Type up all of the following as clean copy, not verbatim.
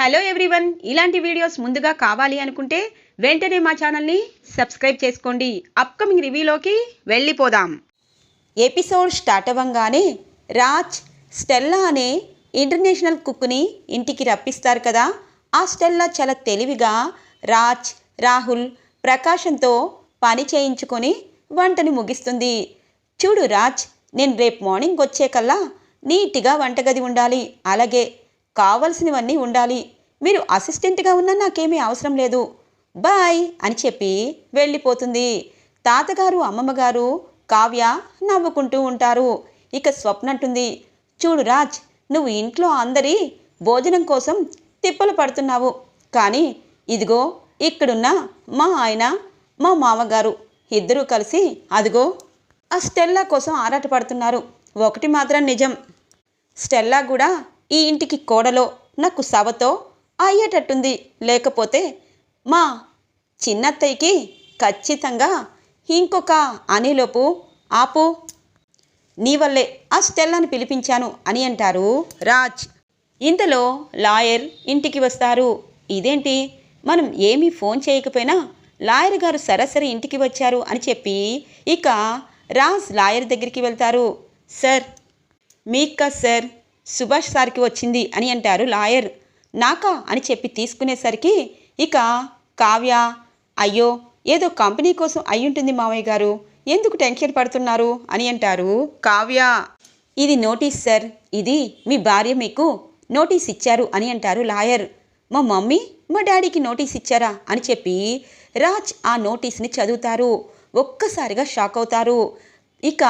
Hello everyone, ఇలాంటి videos ముందుగా కావాలి అనుకుంటే వెంటనే మా ఛానల్ని సబ్స్క్రైబ్ చేసుకోండి. అప్కమింగ్ రివ్యూలోకి వెళ్ళిపోదాం. ఎపిసోడ్ స్టార్ట్ అవ్వంగానే రాజ్ స్టెల్లా అనే ఇంటర్నేషనల్ కుక్ని ఇంటికి రప్పిస్తారు కదా. ఆ స్టెల్లా చాలా తెలివిగా రాజ్, రాహుల్, ప్రకాశంతో పని చేయించుకొని వంటని ముగిస్తుంది. చూడు రాజ్, నేను రేపు మార్నింగ్ వచ్చేకల్లా నీట్గా వంటగది ఉండాలి, అలాగే కావలసినవన్నీ ఉండాలి. మీరు అసిస్టెంట్గా ఉన్నా నాకేమీ అవసరం లేదు, బాయ్ అని చెప్పి వెళ్ళిపోతుంది. తాతగారు, అమ్మమ్మగారు, కావ్య నవ్వుకుంటూ ఉంటారు. ఇక స్వప్న అంటుంది, చూడు రాజ్, నువ్వు ఇంట్లో అందరి భోజనం కోసం తిప్పలు పడుతున్నావు, కానీ ఇదిగో ఇక్కడున్న మా ఆయన, మా మామగారు ఇద్దరూ కలిసి అదిగో ఆ స్టెల్లా కోసం ఆరాటపడుతున్నారు. ఒకటి మాత్రం నిజం, స్టెల్లా కూడా ఈ ఇంటికి కోడలో నాకు సవతో అయ్యేటట్టుంది. లేకపోతే మా చిన్నత్తయ్యకి ఖచ్చితంగా ఇంకొక అనేలోపు ఆపు, నీ వల్లే ఆ స్టెల్లాని పిలిపించాను అని అంటారు రాజ్. ఇంతలో లాయర్ ఇంటికి వస్తారు. ఇదేంటి, మనం ఏమీ ఫోన్ చేయకపోయినా లాయర్ గారు సరాసరి ఇంటికి వచ్చారు అని చెప్పి ఇక రాజ్ లాయర్ దగ్గరికి వెళ్తారు. సార్, మీకా సార్, సుభాష్ సార్కి వచ్చింది అని అంటారు లాయర్. నాకా అని చెప్పి తీసుకునేసరికి ఇక కావ్య, అయ్యో ఏదో కంపెనీ కోసం అయ్యుంటుంది మావయ్య గారు, ఎందుకు టెన్షన్ పడుతున్నారు అని అంటారు కావ్య. ఇది నోటీస్ సార్, ఇది మీ భార్య మీకు నోటీస్ ఇచ్చారు అని అంటారు లాయర్. మా మమ్మీ మా డాడీకి నోటీస్ ఇచ్చారా అని చెప్పి రాజ్ ఆ నోటీస్ని చదువుతారు. ఒక్కసారిగా షాక్ అవుతారు. ఇక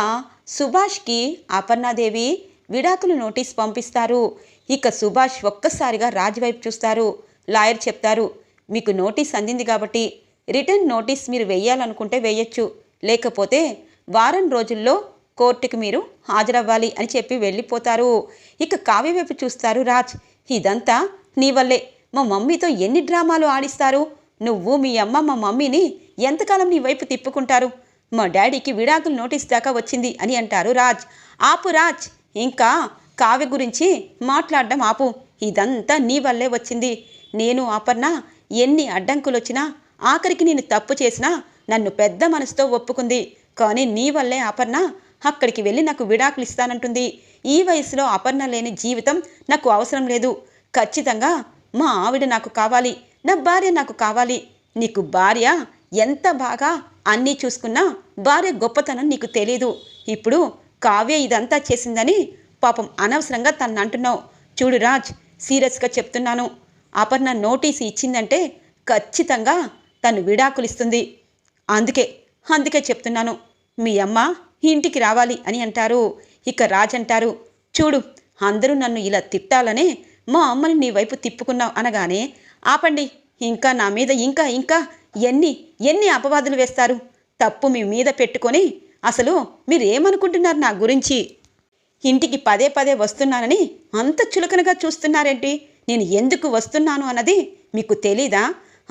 సుభాష్కి అపర్ణాదేవి విడాకులు నోటీస్ పంపిస్తారు. ఇక సుభాష్ ఒక్కసారిగా రాజ్ వైపు చూస్తారు. లాయర్ చెప్తారు, మీకు నోటీస్ అందింది కాబట్టి రిటర్న్ నోటీస్ మీరు వేయాలనుకుంటే వేయచ్చు, లేకపోతే వారం రోజుల్లో కోర్టుకు మీరు హాజరవ్వాలి అని చెప్పి వెళ్ళిపోతారు. ఇక కావ్య వైపు చూస్తారు రాజ్. ఇదంతా నీ వల్లే, మా మమ్మీతో ఎన్ని డ్రామాలు ఆడిస్తారు, నువ్వు మీ అమ్మ మా మమ్మీని ఎంతకాలం నీ వైపు తిప్పుకుంటారు, మా డాడీకి విడాకులు నోటీస్ దాకా వచ్చింది అని అంటారు రాజ్. ఆపు రాజ్, ఇంకా కావ్య గురించి మాట్లాడడం ఆపు, ఇదంతా నీ వల్లే వచ్చింది. నేను అపర్ణ ఎన్ని అడ్డంకులు వచ్చినా ఆఖరికి నేను తప్పు చేసినా నన్ను పెద్ద మనసుతో ఒప్పుకుంది, కానీ నీ వల్లే అపర్ణ అక్కడికి వెళ్ళి నాకు విడాకులు ఇస్తానంటుంది. ఈ వయసులో అపర్ణ లేని జీవితం నాకు అవసరం లేదు, ఖచ్చితంగా మా ఆవిడ నాకు కావాలి, నా భార్య నాకు కావాలి. నీకు భార్య ఎంత బాగా అన్నీ చూసుకున్నా భార్య గొప్పతనం నీకు తెలీదు. ఇప్పుడు కావ్య ఇదంతా చేసిందని పాపం అనవసరంగా తను అంటున్నావు. చూడు రాజ్, సీరియస్గా చెప్తున్నాను, అపర్ణ నోటీసు ఇచ్చిందంటే ఖచ్చితంగా తను విడాకులు ఇస్తుంది. అందుకే చెప్తున్నాను, మీ అమ్మ ఇంటికి రావాలి అని అంటారు. ఇక రాజ్ అంటారు, చూడు, అందరూ నన్ను ఇలా తిట్టాలనే మా అమ్మని నీ వైపు తిప్పుకున్నావు అనగానే, ఆపండి, ఇంకా నా మీద ఇంకా ఇంకా ఎన్ని అపవాదులు వేస్తారు, తప్పు మీ మీద పెట్టుకొని అసలు మీరేమనుకుంటున్నారు నా గురించి, ఇంటికి పదే పదే వస్తున్నానని అంత చులకనగా చూస్తున్నారేంటి, నేను ఎందుకు వస్తున్నాను అన్నది మీకు తెలీదా?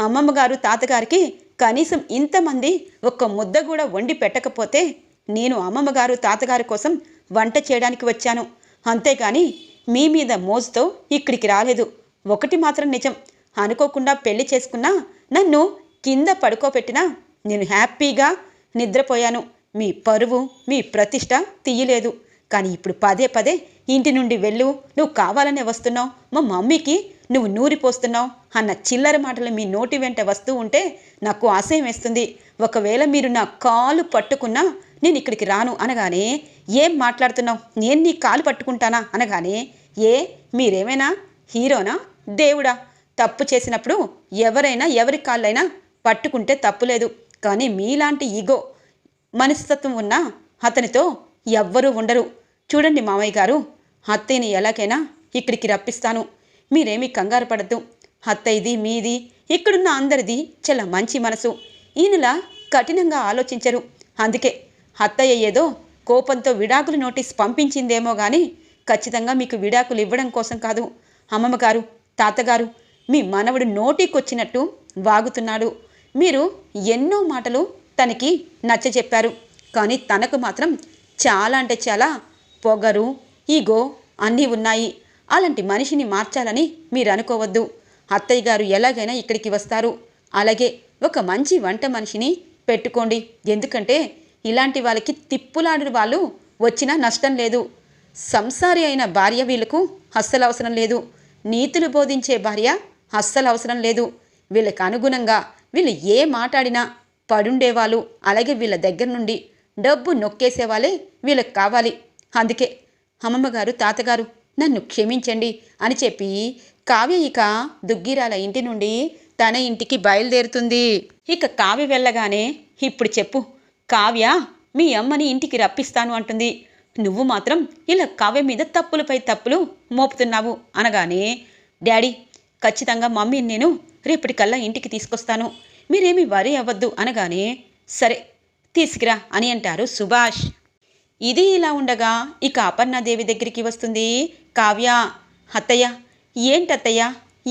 అమ్మమ్మగారు, తాతగారికి కనీసం ఇంతమంది ఒక్క ముద్ద కూడా వండి పెట్టకపోతే నేను అమ్మమ్మగారు, తాతగారి కోసం వంట చేయడానికి వచ్చాను, అంతేగాని మీ మీద మోజుతో ఇక్కడికి రాలేదు. ఒకటి మాత్రం నిజం, అనుకోకుండా పెళ్లి చేసుకున్నా నన్ను కింద పడుకోబెట్టినా నేను హ్యాపీగా నిద్రపోయాను, మీ పరువు, మీ ప్రతిష్ట తీయలేదు. కానీ ఇప్పుడు పదే పదే ఇంటి నుండి వెళ్ళు, నువ్వు కావాలనే వస్తున్నావు, మా మమ్మీకి నువ్వు నూరిపోస్తున్నావు అన్న చిల్లర మాటలు మీ నోటి వెంట వస్తూ ఉంటే నాకు అసహ్యం వేస్తుంది. ఒకవేళ మీరు నా కాలు పట్టుకున్నా నేను ఇక్కడికి రాను అనగానే, ఏం మాట్లాడుతున్నావు, నేను నీ కాలు పట్టుకుంటానా అనగానే, మీరేమైనా హీరోనా దేవుడా? తప్పు చేసినప్పుడు ఎవరైనా ఎవరి కాళ్ళైనా పట్టుకుంటే తప్పులేదు, కానీ మీలాంటి ఈగో మనస్తత్వం ఉన్న అతనితో ఎవ్వరూ ఉండరు. చూడండి మామయ్య గారు, అత్తయ్యని ఎలాగైనా ఇక్కడికి రప్పిస్తాను, మీరేమీ కంగారు పడద్దు. అత్తయ్యది, మీది, ఇక్కడున్న అందరిది చాలా మంచి మనసు, ఈయనలా కఠినంగా ఆలోచించరు. అందుకే అత్తయ్య ఏదో కోపంతో విడాకులు నోటీస్ పంపించిందేమో కానీ ఖచ్చితంగా మీకు విడాకులు ఇవ్వడం కోసం కాదు. అమ్మమ్మగారు, తాతగారు, మీ మనవడు నోటికొచ్చినట్టు వాగుతున్నాడు, మీరు ఎన్నో మాటలు తనకి నచ్చజెప్పారు, కానీ తనకు మాత్రం చాలా అంటే చాలా పొగరు, ఈగో అన్నీ ఉన్నాయి. అలాంటి మనిషిని మార్చాలని మీరు అనుకోవద్దు. అత్తయ్య గారు ఎలాగైనా ఇక్కడికి వస్తారు. అలాగే ఒక మంచి వంట మనిషిని పెట్టుకోండి. ఎందుకంటే ఇలాంటి వాళ్ళకి తిప్పులాడిన వాళ్ళు వచ్చినా నష్టం లేదు. సంసారి అయిన భార్య వీళ్ళకు అస్సలు అవసరం లేదు. నీతులు బోధించే భార్య అస్సలు అవసరం లేదు. వీళ్ళకి అనుగుణంగా వీళ్ళు ఏ మాట్లాడినా పడుండేవాళ్ళు, అలాగే వీళ్ళ దగ్గర నుండి డబ్బు నొక్కేసేవాళ్ళే వీళ్ళకి కావాలి. అందుకే అమ్మమ్మగారు, తాతగారు నన్ను క్షమించండి అని చెప్పి కావ్య ఇక దుగ్గిరాల ఇంటి నుండి తన ఇంటికి బయలుదేరుతుంది. ఇక కావ్య వెళ్ళగానే, ఇప్పుడు చెప్పు కావ్య, మీ అమ్మని ఇంటికి రప్పిస్తాను అంటుంది. నువ్వు మాత్రం ఇలా కావ్య మీద తప్పులపై తప్పులు మోపుతున్నావు అనగానే, డాడీ ఖచ్చితంగా మమ్మీని నేను రేపటికల్లా ఇంటికి తీసుకొస్తాను, మీరేమీ వరీ అవ్వద్దు అనగానే, సరే తీసుకురా అని అంటారు సుభాష్. ఇది ఇలా ఉండగా ఇక అపర్ణాదేవి దగ్గరికి వస్తుంది కావ్య. అత్తయ్య, ఏంటత్తయ్య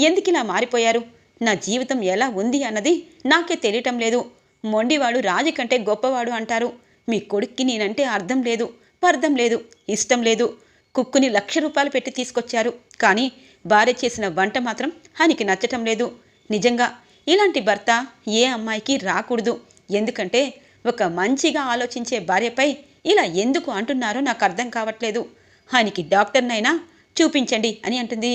ఎందుకు ఇలా మారిపోయారు? నా జీవితం ఎలా ఉంది అన్నది నాకే తెలియటం లేదు. మొండివాడు రాజు కంటే గొప్పవాడు అంటారు. మీ కొడుక్కి నేనంటే అర్థం లేదు, పర్థం లేదు, ఇష్టం లేదు. కుక్కుని ₹1,00,000 పెట్టి తీసుకొచ్చారు, కానీ భార్య చేసిన వంట మాత్రం ఆయనకి నచ్చటం లేదు. నిజంగా ఇలాంటి భర్త ఏ అమ్మాయికి రాకూడదు. ఎందుకంటే ఒక మంచిగా ఆలోచించే భార్యపై ఇలా ఎందుకు అంటున్నారో నాకు అర్థం కావట్లేదు. ఆయనకి డాక్టర్నైనా చూపించండి అని అంటుంది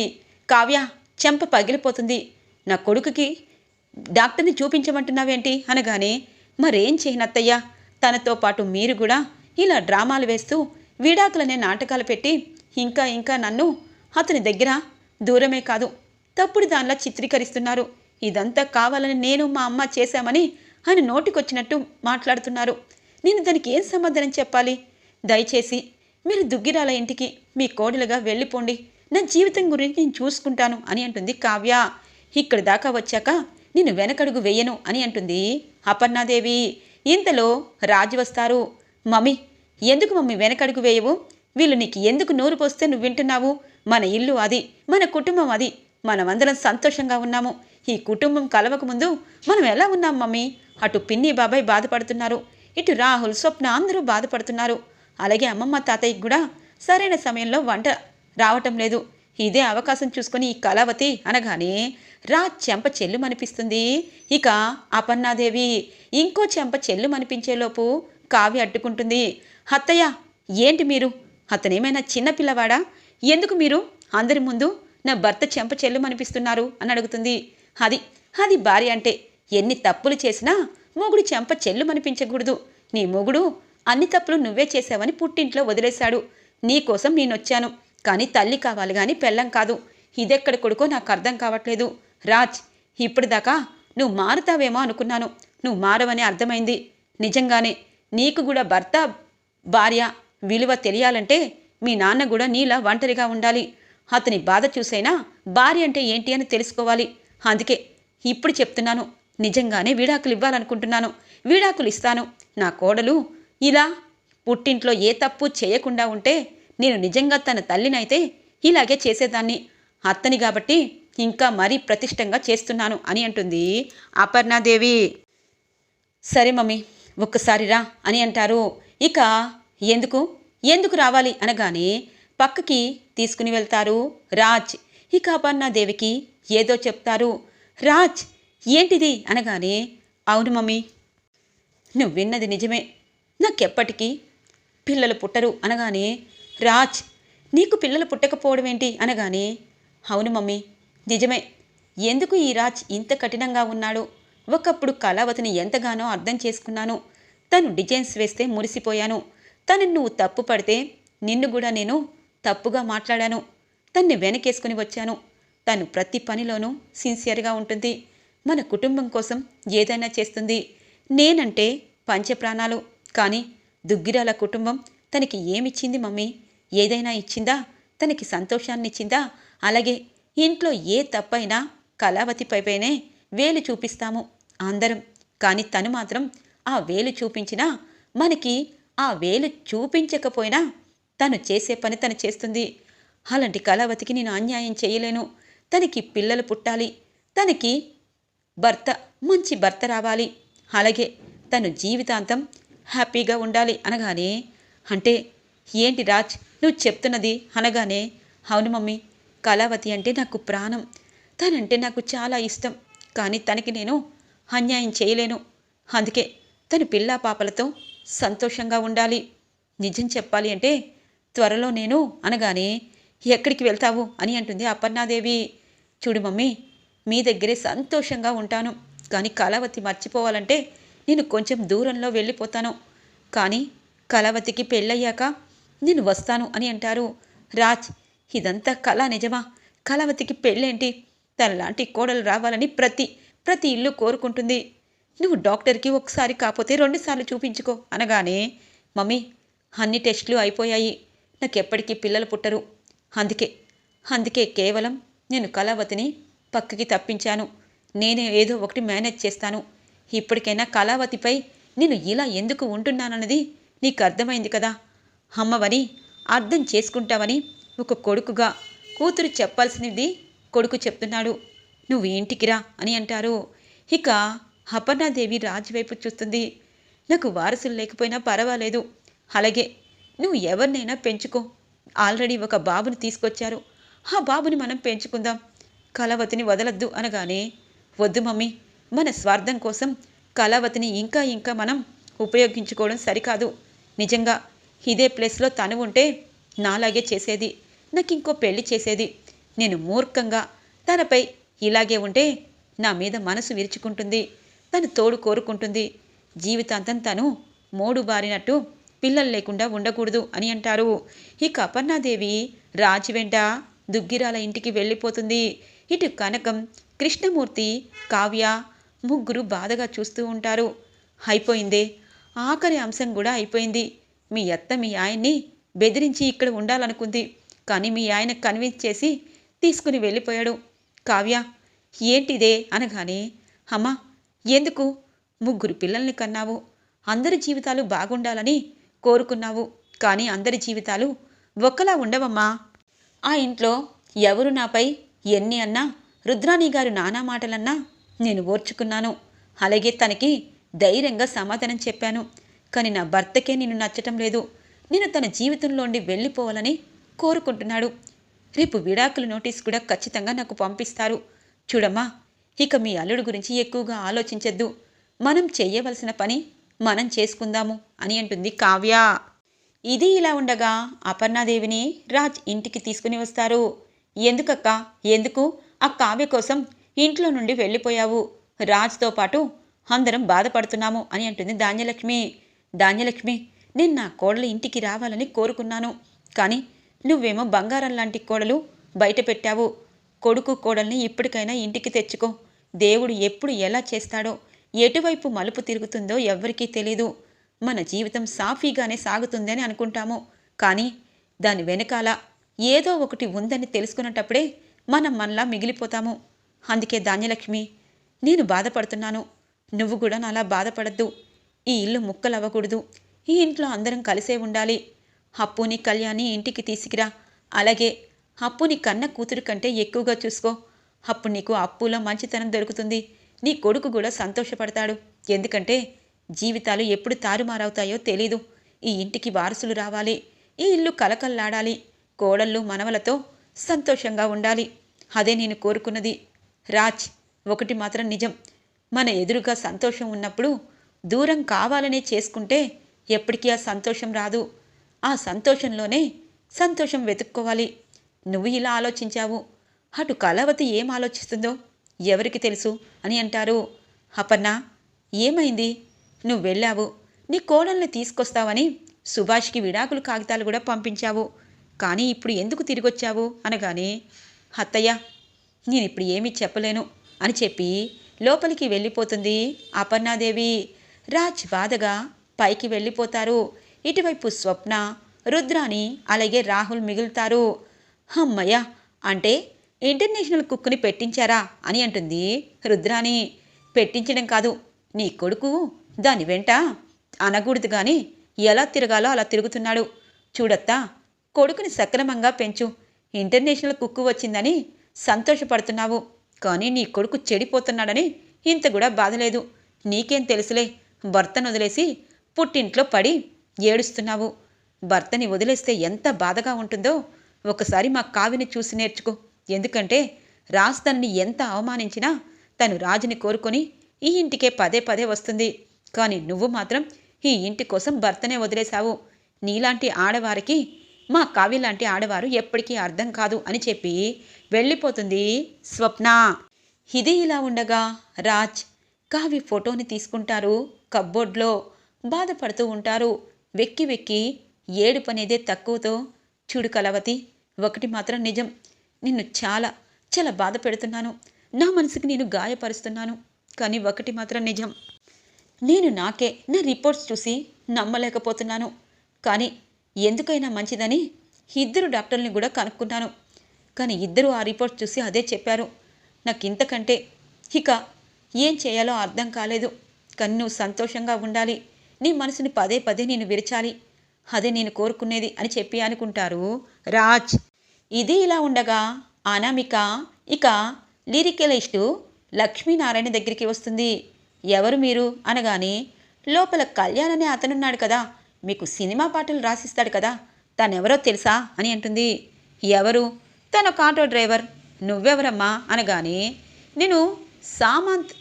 కావ్య. చెంప పగిలిపోతుంది. నా కొడుకుకి డాక్టర్ని చూపించమంటున్నావేంటి అనగానే, మరేం చేయనత్తయ్యా, తనతో పాటు మీరు కూడా ఇలా డ్రామాలు వేస్తూ విడాకులనే నాటకాలు పెట్టి ఇంకా నన్ను అతని దగ్గర దూరమే కాదు తప్పుడు దానిలా చిత్రీకరిస్తున్నారు. ఇదంతా కావాలని నేను మా అమ్మ చేశామని ఆయన నోటికొచ్చినట్టు మాట్లాడుతున్నారు. నేను దానికి ఏం సమాధానం చెప్పాలి? దయచేసి మీరు దుగ్గిరాల ఇంటికి మీ కోడలుగా వెళ్ళిపోండి. నా జీవితం గురించి నేను చూసుకుంటాను అని అంటుంది కావ్య. ఇక్కడి దాకా వచ్చాక నేను వెనకడుగు వెయ్యను అని అంటుంది అపర్ణాదేవి. ఇంతలో రాజు వస్తారు. మమ్మీ, ఎందుకు మమ్మీ వెనకడుగు వేయవు? వీళ్ళు నీకు ఎందుకు నోరు పోస్తే నువ్వు వింటున్నావు? మన ఇల్లు అది, మన కుటుంబం అది, మనమందరం సంతోషంగా ఉన్నాము. ఈ కుటుంబం కలవక ముందు మనం ఎలా ఉన్నాం మమ్మీ? అటు పిన్ని బాబాయ్ బాధపడుతున్నారు, ఇటు రాహుల్, స్వప్న అందరూ బాధపడుతున్నారు. అలాగే అమ్మమ్మ తాతయ్యకి కూడా సరైన సమయంలో వంట రావటం లేదు. ఇదే అవకాశం చూసుకొని ఈ కళావతి అనగానే చెంప చెల్లుమనిపిస్తుంది ఇక అపర్ణాదేవి. ఇంకో చెంప చెల్లుమనిపించేలోపు కావ్య అడ్డుకుంటుంది. అత్తయ్య, ఏంటి మీరు? అతనేమైనా చిన్నపిల్లవాడా? ఎందుకు మీరు అందరి ముందు నా భర్త చెంప చెల్లుమనిపిస్తున్నారు అని అడుగుతుంది. అది భార్య అంటే. ఎన్ని తప్పులు చేసినా మొగుడు చెంప చెల్లుమనిపించకూడదు. నీ మొగుడు అన్ని తప్పులు నువ్వే చేసావని పుట్టింట్లో వదిలేశాడు. నీకోసం నేనొచ్చాను, కానీ తల్లి కావాలి కానీ పెళ్ళం కాదు. ఇదెక్కడ కొడుకో నాకు అర్థం కావట్లేదు. రాజ్, ఇప్పటిదాకా నువ్వు మారుతావేమో అనుకున్నాను. నువ్వు మారవని అర్థమైంది. నిజంగానే నీకు కూడా భర్త భార్య విలువ తెలియాలంటే మీ నాన్న కూడా నీలా ఒంటరిగా ఉండాలి. అతని బాధ చూసైనా భార్య అంటే ఏంటి అని తెలుసుకోవాలి. అందుకే ఇప్పుడు చెప్తున్నాను, నిజంగానే విడాకులు ఇవ్వాలనుకుంటున్నాను. విడాకులు ఇస్తాను. నా కోడలు ఇలా పుట్టింట్లో ఏ తప్పు చేయకుండా ఉంటే నేను నిజంగా తన తల్లినైతే ఇలాగే చేసేదాన్ని. అత్తని కాబట్టి ఇంకా మరీ ప్రతిష్టంగా చేస్తున్నాను అని అంటుంది అపర్ణాదేవి. సరే మమ్మీ, ఒక్కసారి రా అని అంటారు. ఇక ఎందుకు రావాలి అనగానే పక్కకి తీసుకుని వెళ్తారు రాజ్. ఇక అపర్ణాదేవికి ఏదో చెప్తారు. రాజ్, ఏంటిది అనగానే, అవును మమ్మీ, నువ్వు విన్నది నిజమే. నాకెప్పటికీ పిల్లలు పుట్టరు అనగానే, రాజ్, నీకు పిల్లలు పుట్టకపోవడం ఏంటి అనగానే, అవును మమ్మీ, నిజమే. ఎందుకు ఈ రాజ్ ఇంత కఠినంగా ఉన్నాడు? ఒకప్పుడు కళావతిని ఎంతగానో అర్థం చేసుకున్నాను. తను డిజైన్స్ వేస్తే మురిసిపోయాను. తను నువ్వు తప్పు పడితే నిన్ను కూడా నేను తప్పుగా మాట్లాడాను. తన్ని వెనకేసుకుని వచ్చాను. తను ప్రతి పనిలోనూ సిన్సియర్గా ఉంటుంది. మన కుటుంబం కోసం ఏదైనా చేస్తుంది. నేనంటే పంచప్రాణాలు. కానీ దుగ్గిరాల కుటుంబం తనకి ఏమిచ్చింది మమ్మీ? ఏదైనా ఇచ్చిందా? తనకి సంతోషాన్ని ఇచ్చిందా? అలాగే ఇంట్లో ఏ తప్పైనా కళావతి పైపైనే వేలు చూపిస్తాము అందరం. కానీ తను మాత్రం ఆ వేలు చూపించినా మనకి ఆ వేలు చూపించకపోయినా తను చేసే పని తను చేస్తుంది. అలాంటి కళావతికి నేను అన్యాయం చేయలేను. తనకి పిల్లలు పుట్టాలి, తనకి మంచి భర్త రావాలి, అలాగే తను జీవితాంతం హ్యాపీగా ఉండాలి అనగానే, అంటే ఏంటి రాజ్ నువ్వు చెప్తున్నది అనగానే, అవును మమ్మీ, కళావతి అంటే నాకు ప్రాణం. తనంటే నాకు చాలా ఇష్టం. కానీ తనకి నేను అన్యాయం చేయలేను. అందుకే తను పిల్లా పాపలతో సంతోషంగా ఉండాలి. నిజం చెప్పాలి అంటే త్వరలో నేను అనగానే, ఎక్కడికి వెళ్తావు అని అంటుంది అపర్ణాదేవి. చూడు మమ్మీ, మీ దగ్గరే సంతోషంగా ఉంటాను. కానీ కళావతి మర్చిపోవాలంటే నేను కొంచెం దూరంలో వెళ్ళిపోతాను. కానీ కళావతికి పెళ్ళయ్యాక నేను వస్తాను అని అంటారు. రాజ్, ఇదంతా కళ నిజమా? కళావతికి పెళ్ళేంటి? తనలాంటి కోడలు రావాలని ప్రతి ఇల్లు కోరుకుంటుంది. నువ్వు డాక్టర్కి ఒకసారి కాకపోతే 2 సార్లు చూపించుకో అనగానే, మమ్మీ, అన్ని టెస్టులు అయిపోయాయి. నాకెప్పటికీ పిల్లలు పుట్టరు. అందుకే కేవలం నేను కళావతిని పక్కకి తప్పించాను. నేనే ఏదో ఒకటి మేనేజ్ చేస్తాను. ఇప్పటికైనా కళావతిపై నేను ఇలా ఎందుకు ఉంటున్నానన్నది నీకు అర్థమైంది కదా. అమ్మవని అర్థం చేసుకుంటావని ఒక కొడుకుగా కూతురు చెప్పాల్సినది కొడుకు చెప్తున్నాడు. నువ్వు ఇంటికి రా అని అంటారు. ఇక అపర్ణాదేవి రాజు వైపు చూస్తుంది. నాకు వారసులు లేకపోయినా పర్వాలేదు. అలాగే నువ్వు ఎవరినైనా పెంచుకో. ఆల్రెడీ ఒక బాబుని తీసుకొచ్చారు. ఆ బాబుని మనం పెంచుకుందాం. కళావతిని వదలద్దు అనగానే, వద్దు మమ్మీ, మన స్వార్థం కోసం కళావతిని ఇంకా మనం ఉపయోగించుకోవడం సరికాదు. నిజంగా ఇదే ప్లేస్లో తను ఉంటే నాలాగే చేసేది. నాకు ఇంకో పెళ్లి చేసేది. నేను మూర్ఖంగా తనపై ఇలాగే ఉంటే నా మీద మనసు విరుచుకుంటుంది. తను తోడు కోరుకుంటుంది. జీవితాంతం తను మోడు బారినట్టు పిల్లలు లేకుండా ఉండకూడదు అని అంటారు. ఇక అపర్ణాదేవి రాజు వెంట దుగ్గిరాల ఇంటికి వెళ్ళిపోతుంది. ఇటు కనకం, కృష్ణమూర్తి, కావ్య ముగ్గురు బాధగా చూస్తూ ఉంటారు. అయిపోయిందే, ఆఖరి అంశం కూడా అయిపోయింది. మీ అత్త మీ ఆయన్ని బెదిరించి ఇక్కడ ఉండాలనుకుంది. కానీ మీ ఆయన కన్విన్స్ చేసి తీసుకుని వెళ్ళిపోయాడు. కావ్య, ఏంటిదే అనగానే, అమ్మా, ఎందుకు? ముగ్గురు పిల్లల్ని కన్నావు. అందరి జీవితాలు బాగుండాలని కోరుకున్నావు. కానీ అందరి జీవితాలు ఒక్కలా ఉండవమ్మా. ఆ ఇంట్లో ఎవరు నాపై ఎన్ని అన్నా, రుద్రాణి గారు నానా మాటలన్నా నేను ఓర్చుకున్నాను. అలాగే తనకి ధైర్యంగా సమాధానం చెప్పాను. కానీ నా భర్తకే నిన్ను నచ్చటం లేదు. నేను తన జీవితంలోండి వెళ్ళిపోవాలని కోరుకుంటున్నాడు. రేపు విడాకుల నోటీస్ కూడా ఖచ్చితంగా నాకు పంపిస్తారు. చూడమ్మా, ఇక మీ అల్లుడు గురించి ఎక్కువగా ఆలోచించద్దు. మనం చెయ్యవలసిన పని మనం చేసుకుందాము అని అంటుంది కావ్య. ఇది ఇలా ఉండగా అపర్ణాదేవిని రాజ్ ఇంటికి తీసుకుని వస్తారు. ఎందుకక్క, ఎందుకు ఆ కావ్య కోసం ఇంట్లో నుండి వెళ్ళిపోయావు? రాజ్తో పాటు అందరం బాధపడుతున్నాము అని అంటుంది ధాన్యలక్ష్మి. ధాన్యలక్ష్మి, నేను నా కోడలు ఇంటికి రావాలని కోరుకున్నాను. కానీ నువ్వేమో బంగారం లాంటి కోడలు బయట పెట్టావు. కొడుకు కోడల్ని ఇప్పటికైనా ఇంటికి తెచ్చుకో. దేవుడు ఎప్పుడు ఎలా చేస్తాడో, ఎటువైపు మలుపు తిరుగుతుందో ఎవ్వరికీ తెలీదు. మన జీవితం సాఫీగానే సాగుతుందని అనుకుంటాము. కానీ దాని వెనకాల ఏదో ఒకటి ఉందని తెలుసుకున్నటప్పుడే మనం మనలా మిగిలిపోతాము. అందుకే ధాన్యలక్ష్మి, నేను బాధపడుతున్నాను. నువ్వు కూడా నాలా బాధపడద్దు. ఈ ఇల్లు ముక్కలవ్వకూడదు. ఈ ఇంట్లో అందరం కలిసే ఉండాలి. అప్పుని, కళ్యాణి ఇంటికి తీసుకురా. అలాగే అప్పుని కన్న కూతురు కంటే ఎక్కువగా చూసుకో. అప్పుడు నీకు అప్పులో మంచితనం దొరుకుతుంది. నీ కొడుకు కూడా సంతోషపడతాడు. ఎందుకంటే జీవితాలు ఎప్పుడు తారుమారవుతాయో తెలీదు. ఈ ఇంటికి వారసులు రావాలి. ఈ ఇల్లు కలకల్లాడాలి. కోడళ్ళు మనవలతో సంతోషంగా ఉండాలి. అదే నేను కోరుకున్నది. రాజ్, ఒకటి మాత్రం నిజం. మన ఎదురుగా సంతోషం ఉన్నప్పుడు దూరం కావాలనే చేసుకుంటే ఎప్పటికీ ఆ సంతోషం రాదు. ఆ సంతోషంలోనే సంతోషం వెతుక్కోవాలి. నువ్వు ఇలా ఆలోచించావు. అటు కళావతి ఏం ఆలోచిస్తుందో ఎవరికి తెలుసు అని అంటారు. అపర్ణ, ఏమైంది? నువ్వు వెళ్ళావు. నీ కోడల్ని తీసుకొస్తావని సుభాష్కి విడాకులు కాగితాలు కూడా పంపించావు. కానీ ఇప్పుడు ఎందుకు తిరిగొచ్చావు అనగానే, అత్తయ్య, నేనిప్పుడు ఏమీ చెప్పలేను అని చెప్పి లోపలికి వెళ్ళిపోతుంది అపర్ణాదేవి. రాజ్ బాధగా పైకి వెళ్ళిపోతారు. ఇటువైపు స్వప్న, రుద్రాని అలాగే రాహుల్ మిగులుతారు. అమ్మయ్య, అంటే ఇంటర్నేషనల్ కుక్కుని పెట్టించారా అని అంటుంది రుద్రాని. పెట్టించడం కాదు, నీ కొడుకు దాని వెంట అనకూడదు కానీ ఎలా తిరగాలో అలా తిరుగుతున్నాడు. చూడత్తా, కొడుకుని సక్రమంగా పెంచు. ఇంటర్నేషనల్ కుక్కు వచ్చిందని సంతోషపడుతున్నావు. కానీ నీ కొడుకు చెడిపోతున్నాడని ఇంత కూడా బాధలేదు. నీకేం తెలుసులే. భర్తను వదిలేసి పుట్టింట్లో పడి ఏడుస్తున్నావు. భర్తని వదిలేస్తే ఎంత బాధగా ఉంటుందో ఒకసారి మా కావ్యని చూసి నేర్చుకో. ఎందుకంటే రాజ్ తనని ఎంత అవమానించినా తను రాజుని కోరుకొని ఈ ఇంటికే పదే పదే వస్తుంది. కానీ నువ్వు మాత్రం ఈ ఇంటి కోసం భర్తనే వదిలేశావు. నీలాంటి ఆడవారికి మా కావ్య లాంటి ఆడవారు ఎప్పటికీ అర్థం కాదు అని చెప్పి వెళ్ళిపోతుంది స్వప్న. ఇది ఇలా ఉండగా రాజ్ కావ్య ఫోటోని తీసుకుంటారు. కబ్బోర్డ్లో బాధపడుతూ ఉంటారు. వెక్కి వెక్కి ఏడుపు అనేదే తక్కువతో, చూడు కలవతి, ఒకటి మాత్రం నిజం, నిన్ను చాలా చాలా బాధ పెడుతున్నాను, నా మనసుకి నేను గాయపరుస్తున్నాను. కానీ ఒకటి మాత్రం నిజం, నేను నాకే నా రిపోర్ట్స్ చూసి నమ్మలేకపోతున్నాను. కానీ ఎందుకైనా మంచిదని ఇద్దరు డాక్టర్ని కూడా కనుక్కున్నాను. కానీ ఇద్దరు ఆ రిపోర్ట్స్ చూసి అదే చెప్పారు. నాకు ఇంతకంటే ఇక ఏం చేయాలో అర్థం కాలేదు. కానీ నువ్వు సంతోషంగా ఉండాలి, నీ మనసుని పదే పదే నేను విరచాలి, అదే నేను కోరుకునేది అని చెప్పి అనుకుంటారు రాజ్. ఇది ఇలా ఉండగా అనామిక ఇక లిరికలిస్టు లక్ష్మీనారాయణ దగ్గరికి వస్తుంది. ఎవరు మీరు అనగానే, లోపల కళ్యాణ్ అనే అతనున్నాడు కదా, మీకు సినిమా పాటలు రాసిస్తాడు కదా, తనెవరో తెలుసా అని అంటుంది. ఎవరు? తను ఒక ఆటో డ్రైవర్. నువ్వెవరమ్మా అనగానే, నేను సామంత్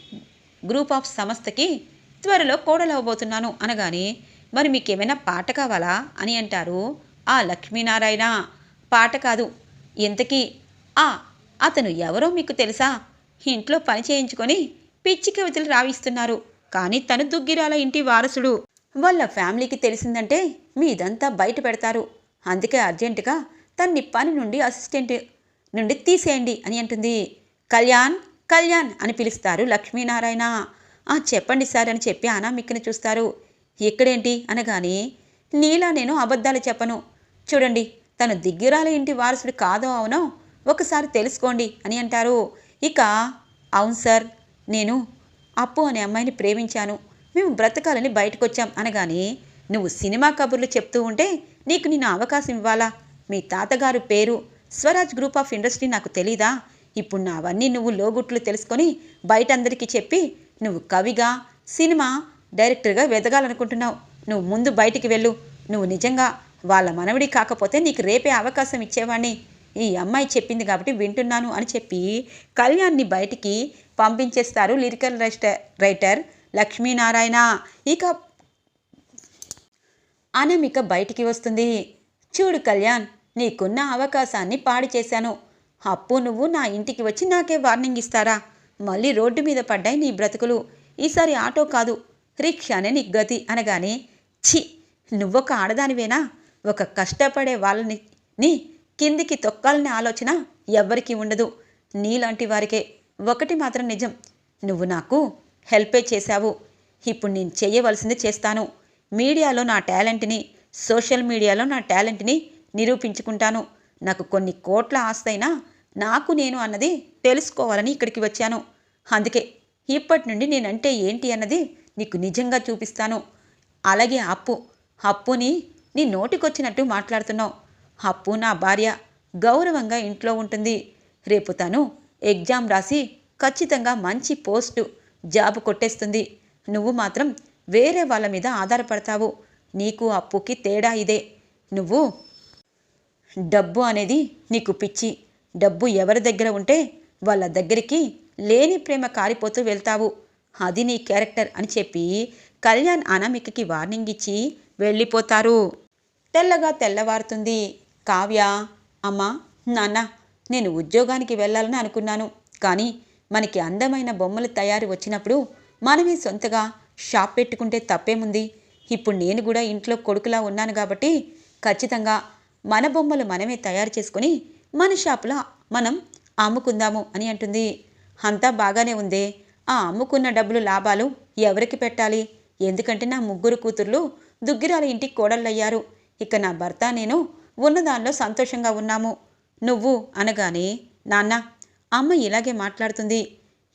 గ్రూప్ ఆఫ్ సంస్థకి త్వరలో కోడలవ్వబోతున్నాను అనగానే, మరి మీకేమైనా పాట కావాలా అని అంటారు ఆ లక్ష్మీనారాయణ. పాట కాదు, ఇంతకీ అతను ఎవరో మీకు తెలుసా? ఇంట్లో పని చేయించుకొని పిచ్చి కవితలు రావిస్తున్నారు. కానీ తను దుగ్గిరాల ఇంటి వారసుడు. వాళ్ళ ఫ్యామిలీకి తెలిసిందంటే మీదంతా బయట పెడతారు. అందుకే అర్జెంటుగా తన్ని పని నుండి అసిస్టెంట్ నుండి తీసేయండి అని అంటుంది. కళ్యాణ్ కళ్యాణ్ అని పిలుస్తారు లక్ష్మీనారాయణ. చెప్పండి సార్ అని చెప్పి అనామికని చూస్తారు. ఎక్కడేంటి అనగానే, నీలా నేను అబద్ధాలు చెప్పను. చూడండి, తను దిగ్గిరాల ఇంటి వారసుడు కాదో అవునో ఒకసారి తెలుసుకోండి అని అంటారు. ఇక అవును సార్, నేను అప్పు అనే అమ్మాయిని ప్రేమించాను, మేము బ్రతకాలని బయటకొచ్చాం అనగానే, నువ్వు సినిమా కబుర్లు చెప్తూ ఉంటే నీకు నేను అవకాశం ఇవ్వాలా? మీ తాతగారు పేరు స్వరాజ్ గ్రూప్ ఆఫ్ ఇండస్ట్రీ నాకు తెలీదా? ఇప్పుడు నావన్నీ నువ్వు లోగుట్లు తెలుసుకొని బయట అందరికీ చెప్పి నువ్వు కవిగా సినిమా డైరెక్టర్గా వెదగాలనుకుంటున్నావు. నువ్వు ముందు బయటికి వెళ్ళు. నువ్వు నిజంగా వాళ్ళ మనవడి కాకపోతే నీకు రేపే అవకాశం ఇచ్చేవాడిని. ఈ అమ్మాయి చెప్పింది కాబట్టి వింటున్నాను అని చెప్పి కళ్యాణ్ని బయటికి పంపించేస్తారు లిరికల్ రైటర్ లక్ష్మీనారాయణ. ఇక అనామిక బయటికి వస్తుంది. చూడు కళ్యాణ్, నీకున్న అవకాశాన్ని పాడు చేశాను. అప్పు నువ్వు నా ఇంటికి వచ్చి నాకే వార్నింగ్ ఇస్తారా? మళ్ళీ రోడ్డు మీద పడ్డాయి నీ బ్రతుకులు. ఈసారి ఆటో కాదు, రిక్షానే నీకు గతి అనగానే, ఛీ, నువ్వొక ఆడదానివేనా? ఒక కష్టపడే వాళ్ళని కిందికి తొక్కాలనే ఆలోచన ఎవ్వరికీ ఉండదు. నీలాంటి వారికే. ఒకటి మాత్రం నిజం, నువ్వు నాకు హెల్పే చేశావు. ఇప్పుడు నేను చేయవలసింది చేస్తాను. మీడియాలో నా టాలెంట్ని, సోషల్ మీడియాలో నా టాలెంట్ని నిరూపించుకుంటాను. నాకు కొన్ని కోట్ల ఆస్తైనా నాకు నేను అన్నది తెలుసుకోవాలని ఇక్కడికి వచ్చాను. అందుకే ఇప్పటి నుండి నేనంటే ఏంటి అన్నది నీకు నిజంగా చూపిస్తాను. అలాగే అప్పుని నీ నోటికొచ్చినట్టు మాట్లాడుతున్నావు. అప్పు నా భార్య, గౌరవంగా ఇంట్లో ఉంటుంది. రేపు తను ఎగ్జామ్ రాసి ఖచ్చితంగా మంచి పోస్టు జాబ్ కొట్టేస్తుంది. నువ్వు మాత్రం వేరే వాళ్ళ మీద ఆధారపడతావు. నీకు అప్పుకి తేడా ఇదే. నువ్వు డబ్బు అనేది నీకు పిచ్చి. డబ్బు ఎవరి దగ్గర ఉంటే వాళ్ళ దగ్గరికి లేని ప్రేమ కారిపోతూ వెళ్తావు. అది నీ క్యారెక్టర్ అని చెప్పి కళ్యాణ్ అనామికకి వార్నింగ్ ఇచ్చి వెళ్ళిపోతారు. తెల్లగా తెల్లవారుతుంది. కావ్య, అమ్మా, నాన్న, నేను ఉద్యోగానికి వెళ్ళాలని అనుకున్నాను. కానీ మనకి అందమైన బొమ్మలు తయారు వచ్చినప్పుడు మనమే సొంతగా షాప్ పెట్టుకుంటే తప్పేముంది? ఇప్పుడు నేను కూడా ఇంట్లో కొడుకులా ఉన్నాను కాబట్టి ఖచ్చితంగా మన బొమ్మలు మనమే తయారు చేసుకొని మన షాపులో మనం అమ్ముకుందాము అని అంటుంది. అంతా బాగానే ఉందే. అమ్ముకున్న డబ్బులు లాభాలు ఎవరికి పెట్టాలి? ఎందుకంటే నా ముగ్గురు కూతుర్లు దుగ్గిరాల ఇంటికి కోడళ్ళయ్యారు. ఇక నా భర్త నేను ఉన్నదానిలో సంతోషంగా ఉన్నాము. నువ్వు అనగానే, నాన్న, అమ్మ ఇలాగే మాట్లాడుతుంది.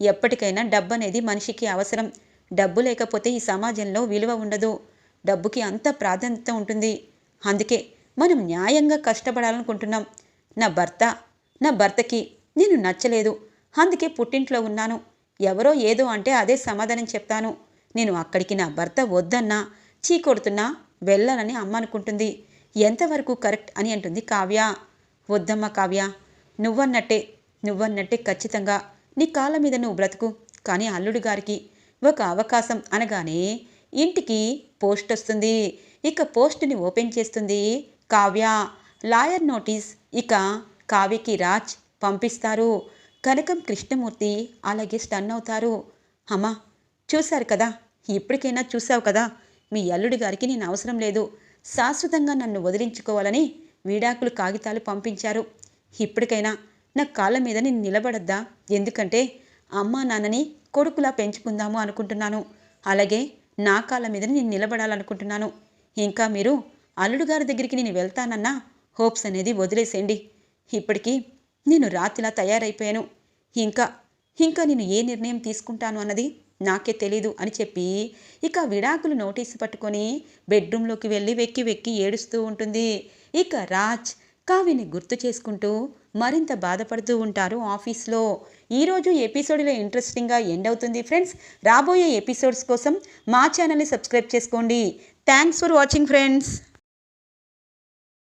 ఎప్పటికైనా డబ్బు అనేది మనిషికి అవసరం. డబ్బు లేకపోతే ఈ సమాజంలో విలువ ఉండదు. డబ్బుకి అంత ప్రాధాన్యత ఉంటుంది. అందుకే మనం న్యాయంగా కష్టపడాలనుకుంటున్నాం. నా భర్తకి నేను నచ్చలేదు, అందుకే పుట్టింట్లో ఉన్నాను. ఎవరో ఏదో అంటే అదే సమాధానం చెప్తాను. నేను అక్కడికి నా భర్త వద్దన్నా చీకొడుతున్నా వెళ్ళాలని అమ్మ అనుకుంటుంది. ఎంతవరకు కరెక్ట్ అని అంటుంది కావ్య. వద్దమ్మ కావ్య, నువ్వన్నట్టే నువ్వన్నట్టే ఖచ్చితంగా నీ కాళ్ళ మీద నువ్వు బ్రతుకు. కానీ అల్లుడు గారికి ఒక అవకాశం అనగానే ఇంటికి పోస్ట్ వస్తుంది. ఇక పోస్ట్ని ఓపెన్ చేస్తుంది కావ్య. లాయర్ నోటీస్ ఇక కావ్యకి రాజ్ పంపిస్తారు. కనకం కృష్ణమూర్తి అలాగే స్టన్ అవుతారు. అమ్మా, చూశారు కదా, ఇప్పటికైనా చూసావు కదా, మీ అల్లుడి గారికి నేను అవసరం లేదు, శాశ్వతంగా నన్ను వదిలించుకోవాలని విడాకులు కాగితాలు పంపించారు. ఇప్పటికైనా నా కాళ్ళ మీద నేను నిలబడద్దా? ఎందుకంటే అమ్మా నాన్నని కొడుకులా పెంచుకుందాము అనుకుంటున్నాను. అలాగే నా కాళ్ళ మీద నేను నిలబడాలనుకుంటున్నాను. ఇంకా మీరు అల్లుడు గారి దగ్గరికి నేను వెళ్తానన్నా హోప్స్ అనేది వదిలేసేయండి. ఇప్పటికీ నేను రాతిలా తయారైపోయాను. ఇంకా ఇంకా నేను ఏ నిర్ణయం తీసుకుంటాను అన్నది నాకే తెలీదు అని చెప్పి ఇక విడాకులు నోటీసు పట్టుకొని బెడ్రూమ్లోకి వెళ్ళి వెక్కి వెక్కి ఏడుస్తూ ఉంటుంది. ఇక రాజ్ కావ్యని గుర్తు చేసుకుంటూ మరింత బాధపడుతూ ఉంటారు ఆఫీస్లో. ఈరోజు ఎపిసోడ్లో ఇంట్రెస్టింగ్గా ఎండ్ అవుతుంది ఫ్రెండ్స్. రాబోయే ఎపిసోడ్స్ కోసం మా ఛానల్ని సబ్స్క్రైబ్ చేసుకోండి. Thanks for watching friends.